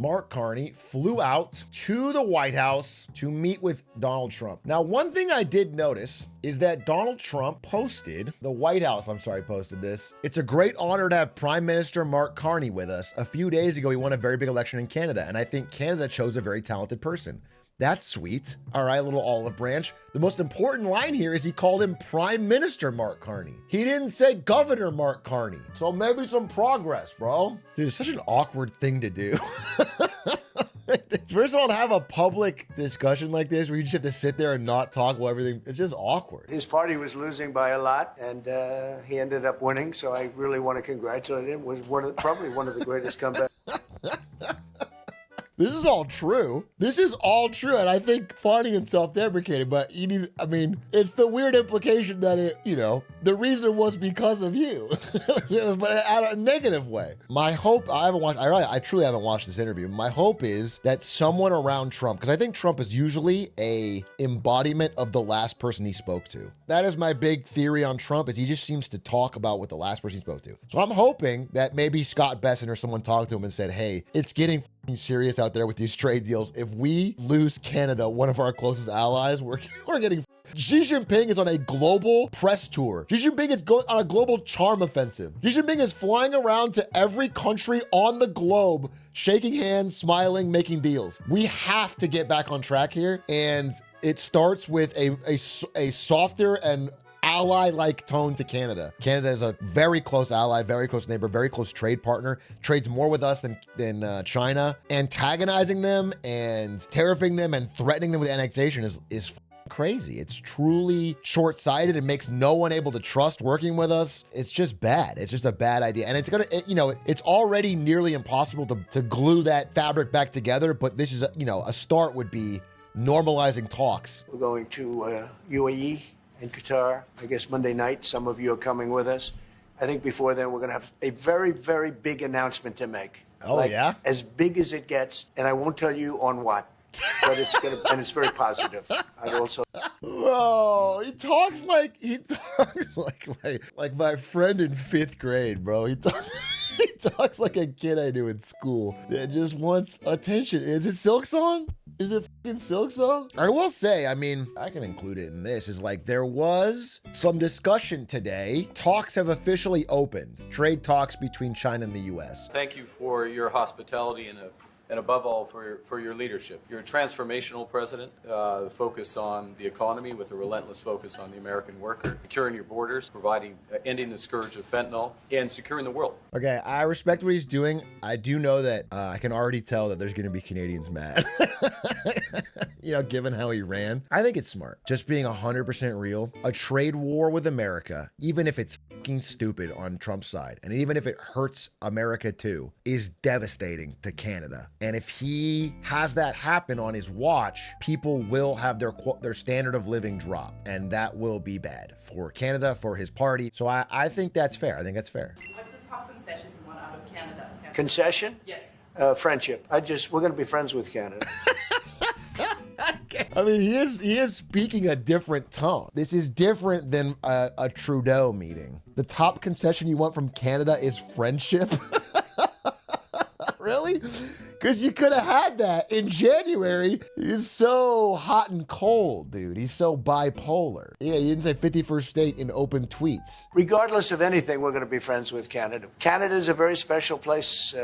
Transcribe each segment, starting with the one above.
Mark Carney flew out to the White House to meet with Donald Trump. Now, one thing I did notice is that Donald Trump posted, the White House, posted this. It's a great honor to have Prime Minister Mark Carney with us. A few days ago, he won a very big election in Canada, and I think Canada chose a very talented person. That's sweet. All right, little olive branch. The most important line here is he called him Prime Minister Mark Carney. He didn't say Governor Mark Carney. So maybe some progress, bro. Dude, it's such an awkward thing to do. First of all, to have a public discussion like this where you just have to sit there and not talk while everything, it's just awkward. His party was losing by a lot, and he ended up winning, so I really want to congratulate him. It was probably one of the greatest comebacks. This is all true. This is all true. And I think funny and self-deprecating, but you need, it's the weird implication that the reason was because of you, but out a negative way. My hope, I truly haven't watched this interview. My hope is that someone around Trump, because I think Trump is usually a embodiment of the last person he spoke to. That is my big theory on Trump, is he just seems to talk about what the last person he spoke to. So I'm hoping that maybe Scott Besson or someone talked to him and said, hey, it's getting serious out there with these trade deals. If we lose Canada, one of our closest allies, we're getting. Xi Jinping is on a global press tour. Xi Jinping is going on a global charm offensive. Xi Jinping is flying around to every country on the globe, shaking hands, smiling, making deals. We have to get back on track here, and it starts with a softer and ally-like tone to Canada. Canada is a very close ally, very close neighbor, very close trade partner, trades more with us than China. Antagonizing them and tariffing them and threatening them with annexation is crazy. It's truly short-sighted. It makes no one able to trust working with us. It's just bad. It's just a bad idea. And it's already nearly impossible to glue that fabric back together, but this is, a start would be normalizing talks. We're going to UAE. In Qatar, I guess Monday night. Some of you are coming with us. I think before then we're going to have a very, very big announcement to make. Oh, yeah? As big as it gets, and I won't tell you on what, but it's very positive. I'd also. Bro, he talks like my friend in 5th grade, bro. He talks like a kid I knew in school that just wants attention. Is it Silk Song? Is it fucking Silk Song? I will say, I can include it in this, is there was some discussion today. Talks have officially opened. Trade talks between China and the U.S. Thank you for your hospitality and above all for your leadership. You're a transformational president, focus on the economy with a relentless focus on the American worker, securing your borders, ending the scourge of fentanyl, and securing the world. Okay, I respect what he's doing. I do know that I can already tell that there's going to be Canadians mad. Given how he ran. I think it's smart. Just being 100% real. A trade war with America, even if it's fucking stupid on Trump's side, and even if it hurts America too, is devastating to Canada. And if he has that happen on his watch, people will have their standard of living drop, and that will be bad for Canada, for his party. So I think that's fair. I think that's fair. What's the top concession you want out of Canada? Concession? Yes. Friendship. We're going to be friends with Canada. He is speaking a different tone. This is different than a Trudeau meeting. The top concession you want from Canada is friendship? Really? Because you could have had that in January. He's so hot and cold, dude. He's so bipolar. Yeah, you didn't say 51st state in open tweets. Regardless of anything, we're going to be friends with Canada. Canada is a very special place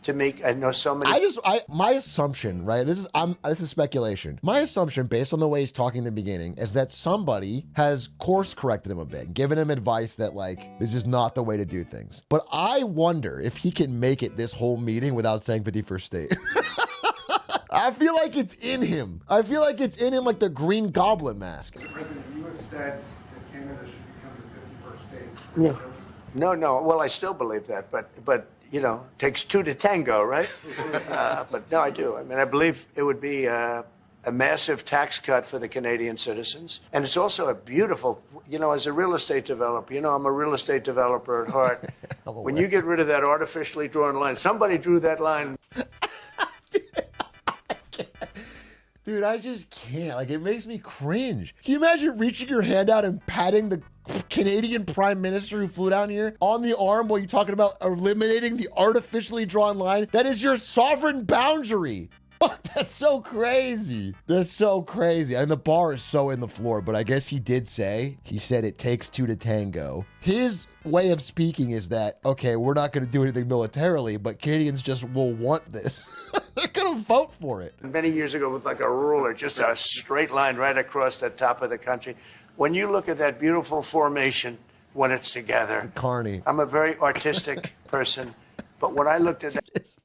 to me. I know so many. My assumption, right? This is speculation. My assumption, based on the way he's talking in the beginning, is that somebody has course corrected him a bit, given him advice that this is not the way to do things. But I wonder if he can make it this whole meeting without saying 51st state. I feel like it's in him. I feel like it's in him like the Green Goblin mask. Mr. President, you had said that Canada should become the 51st state. No. Well, I still believe that, but takes two to tango, right? But no, I do. I believe it would be a massive tax cut for the Canadian citizens. And it's also a beautiful, as a real estate developer, I'm a real estate developer at heart. When you get rid of that artificially drawn line, somebody drew that line. Dude, I just can't. It makes me cringe. Can you imagine reaching your hand out and patting the Canadian prime minister who flew down here on the arm while you're talking about eliminating the artificially drawn line. That is your sovereign boundary. That's so crazy. That's so crazy. And the bar is so in the floor, but I guess he said it takes two to tango. His way of speaking is that, okay, we're not going to do anything militarily, but Canadians just will want this. They're going to vote for it. Many years ago with like a ruler, just a straight line right across the top of the country. When you look at that beautiful formation when it's together, Carney. I'm a very artistic person, but when I looked at that,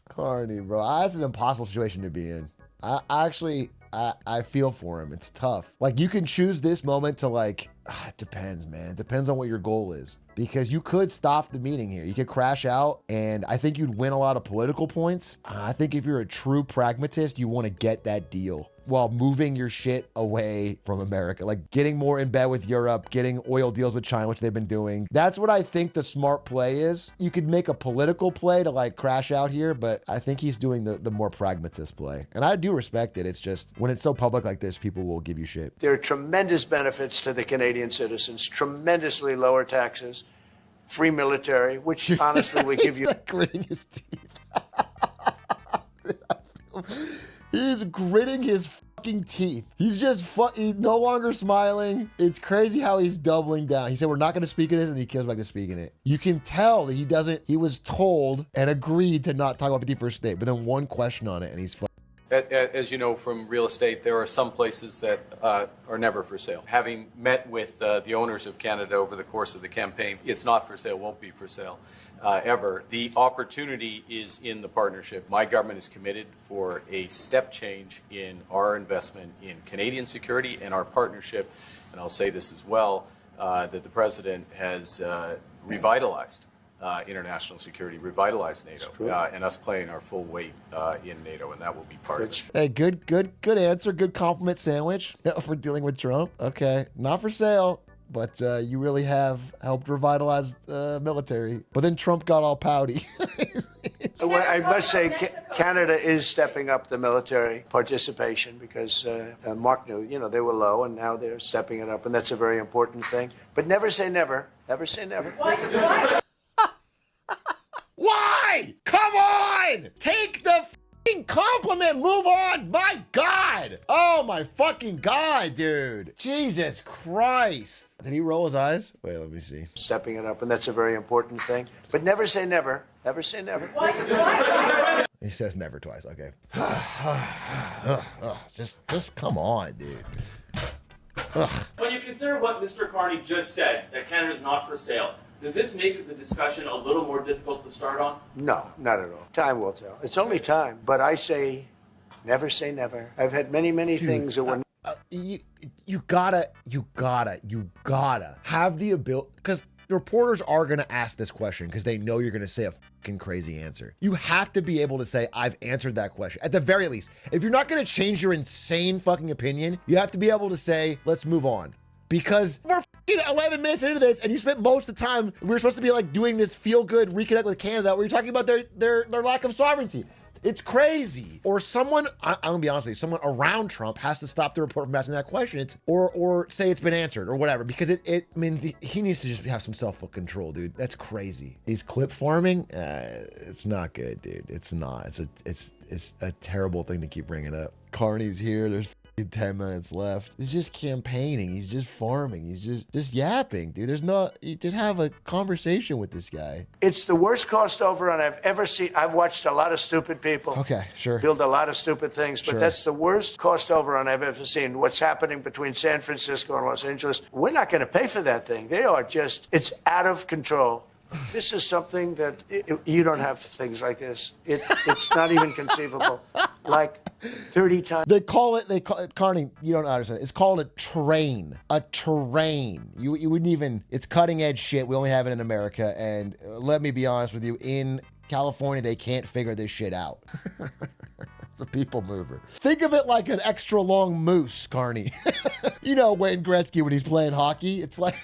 Carney, bro, that's an impossible situation to be in. I feel for him. It's tough. Like, you can choose this moment to like, it depends, man. It depends on what your goal is. Because you could stop the meeting here. You could crash out, and I think you'd win a lot of political points. I think if you're a true pragmatist, you want to get that deal while moving your shit away from America. Like getting more in bed with Europe, getting oil deals with China, which they've been doing. That's what I think the smart play is. You could make a political play to like crash out here, but I think he's doing the more pragmatist play. And I do respect it. It's just when it's so public like this, people will give you shit. there are tremendous benefits to the Canadian citizens, tremendously lower taxes, free military, which honestly we give you. He's like gritting his teeth. He's gritting his fucking teeth. He's just he's no longer smiling. It's crazy how he's doubling down. He said, we're not going to speak of this, and he comes back to speaking it. You can tell that he was told and agreed to not talk about 51st State, but then one question on it, and he's As you know from real estate, there are some places that are never for sale. Having met with the owners of Canada over the course of the campaign, it's not for sale, won't be for sale ever. The opportunity is in the partnership. My government is committed for a step change in our investment in Canadian security and our partnership, and I'll say this as well, that the President has revitalized international security, revitalize NATO, and us playing our full weight in NATO, and that will be part of it. Hey, good answer, good compliment sandwich for dealing with Trump. Okay, not for sale, but you really have helped revitalize military. But then Trump got all pouty. Well, I must say, Canada is stepping up the military participation because Mark knew, they were low, and now they're stepping it up, and that's a very important thing. But never say never. Never say never. Why? Come on! Take the fucking compliment. Move on. My God. Oh, my fucking God, dude. Jesus Christ. Did he roll his eyes? Wait, let me see. Stepping it up, and that's a very important thing. But never say never. Never say never. He says never twice. Okay. Just come on, dude. When you consider what Mr. Carney just said, that Canada is not for sale, does this make the discussion a little more difficult to start on? No, not at all. Time will tell. It's only time. But I say never. I've had many things that were... You gotta have the ability, because the reporters are gonna ask this question because they know you're gonna say a fucking crazy answer. You have to be able to say, I've answered that question. At the very least, if you're not gonna change your insane fucking opinion, you have to be able to say, let's move on. Because we're 11 minutes into this, and you spent most of the time, we're supposed to be like doing this feel-good reconnect with Canada, where you're talking about their lack of sovereignty. It's crazy. Or someone, I'm gonna be honest with you, someone around Trump has to stop the report from asking that question. Or say it's been answered or whatever, because he needs to just have some self-control, dude. That's crazy. He's clip farming. It's not good, dude. It's not. It's a terrible thing to keep bringing up. Carney's here. There's 10 minutes left. He's just campaigning. He's just farming. He's just yapping, dude. You just have a conversation with this guy. It's the worst cost overrun I've ever seen. I've watched a lot of stupid people. Okay, sure. Build a lot of stupid things, but that's the worst cost overrun I've ever seen. What's happening between San Francisco and Los Angeles, we're not going to pay for that thing. It's out of control. This is something that you don't have things like this. It's not even conceivable. Like 30 times. They call it, Carney, you don't understand. It's called a terrain. A terrain. You wouldn't even, it's cutting edge shit. We only have it in America. And let me be honest with you, in California, they can't figure this shit out. It's a people mover. Think of it like an extra long moose, Carney. You know Wayne Gretzky when he's playing hockey? It's like...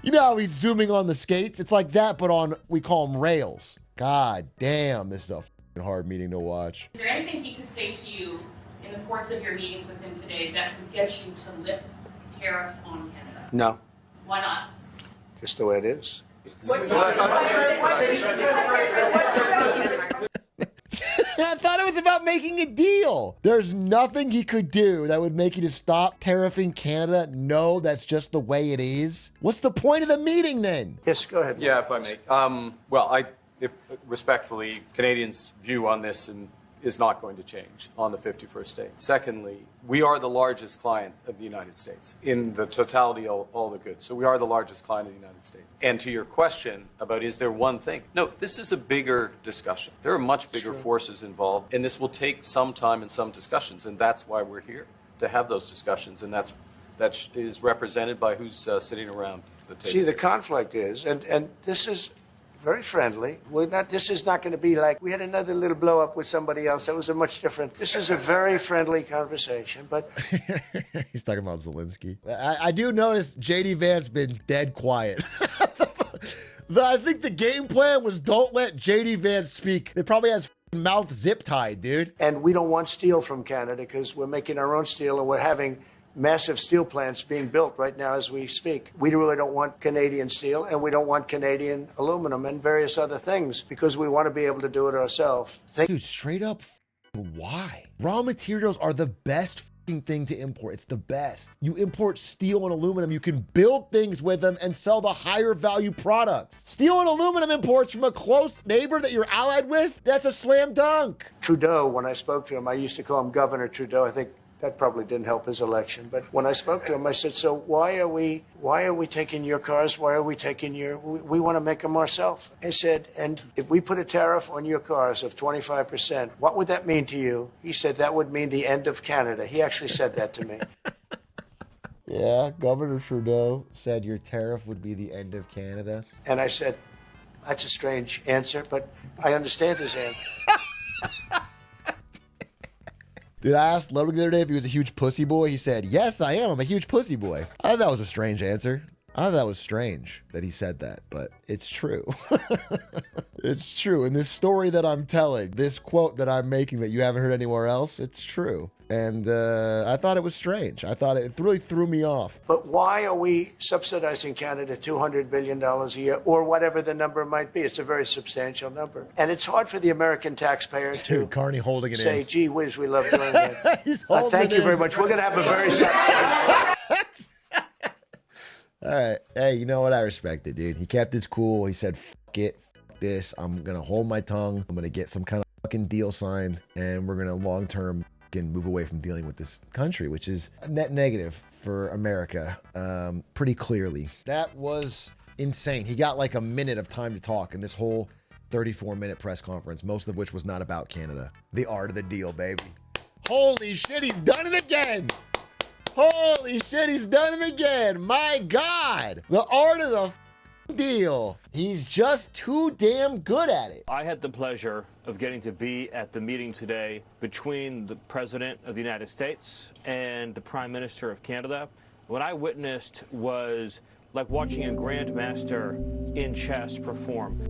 You know how he's zooming on the skates? It's like that, but on, we call them rails. God damn, this is a hard meeting to watch. Is there anything he could say to you in the course of your meetings with him today that would get you to lift tariffs on Canada? No, Why not? just the way it is. I thought it was about making a deal. There's nothing he could do that would make you to stop tariffing Canada. No, that's just the way it is. What's the point of the meeting then? Yes, go ahead. Yeah, if I may. Well, respectfully, Canadians' view on this is not going to change on the 51st state. Secondly, we are the largest client of the United States in the totality of all the goods. So we are the largest client of the United States. And to your question about is there one thing? No, this is a bigger discussion. There are much bigger forces involved, and this will take some time and some discussions, and that's why we're here, to have those discussions, and that is represented by who's sitting around the table. See, the conflict is, and this is very friendly. This is not going to be like we had another little blow up with somebody else. That was a much different. This is a very friendly conversation. But he's talking about Zelensky. I do notice JD Vance been dead quiet. I think the game plan was don't let JD Vance speak. It probably has mouth zip tied, dude. And we don't want steel from Canada because we're making our own steel and we're having massive steel plants being built right now as we speak. We really don't want Canadian steel, and we don't want Canadian aluminum and various other things because we want to be able to do it ourselves. Dude, straight up, why? Raw materials are the best thing to import. It's the best. You import steel and aluminum, you can build things with them and sell the higher value products. Steel and aluminum imports from a close neighbor that you're allied with, that's a slam dunk. Trudeau, when I spoke to him, I used to call him Governor Trudeau. I think that probably didn't help his election. But when I spoke to him, I said, so why are we taking your cars? Why are we taking we want to make them ourselves. I said, and if we put a tariff on your cars of 25%, what would that mean to you? He said, that would mean the end of Canada. He actually said that to me. Yeah, Governor Trudeau said your tariff would be the end of Canada. And I said, that's a strange answer, but I understand his answer. Dude, I asked Ludwig the other day if he was a huge pussy boy. He said, yes, I am. I'm a huge pussy boy. I thought that was a strange answer. I thought that was strange that he said that, but it's true. It's true. And this story that I'm telling, this quote that I'm making that you haven't heard anywhere else, it's true. And I thought it was strange. I thought it really threw me off. But why are we subsidizing Canada $200 billion a year or whatever the number might be? It's a very substantial number. And it's hard for the American taxpayer to Dude, Carney holding it say, in. gee whiz, we love doing that. He's holding thank it you in. very much. We're going to have a very satisfying. All right. Hey, you know what? I respect it, dude. He kept his cool. He said, fuck it. Fuck this. I'm going to hold my tongue. I'm going to get some kind of fucking deal signed. And we're going to long-term move away from dealing with this country, which is a net negative for America, pretty clearly. That was insane. He got like a minute of time to talk in this whole 34-minute press conference, most of which was not about Canada. The art of the deal, baby. Holy shit, he's done it again. Holy shit, he's done it again. My God. The art of the deal. He's just too damn good at it. I had the pleasure of getting to be at the meeting today between the President of the United States and the Prime Minister of Canada. What I witnessed was like watching a grandmaster in chess perform.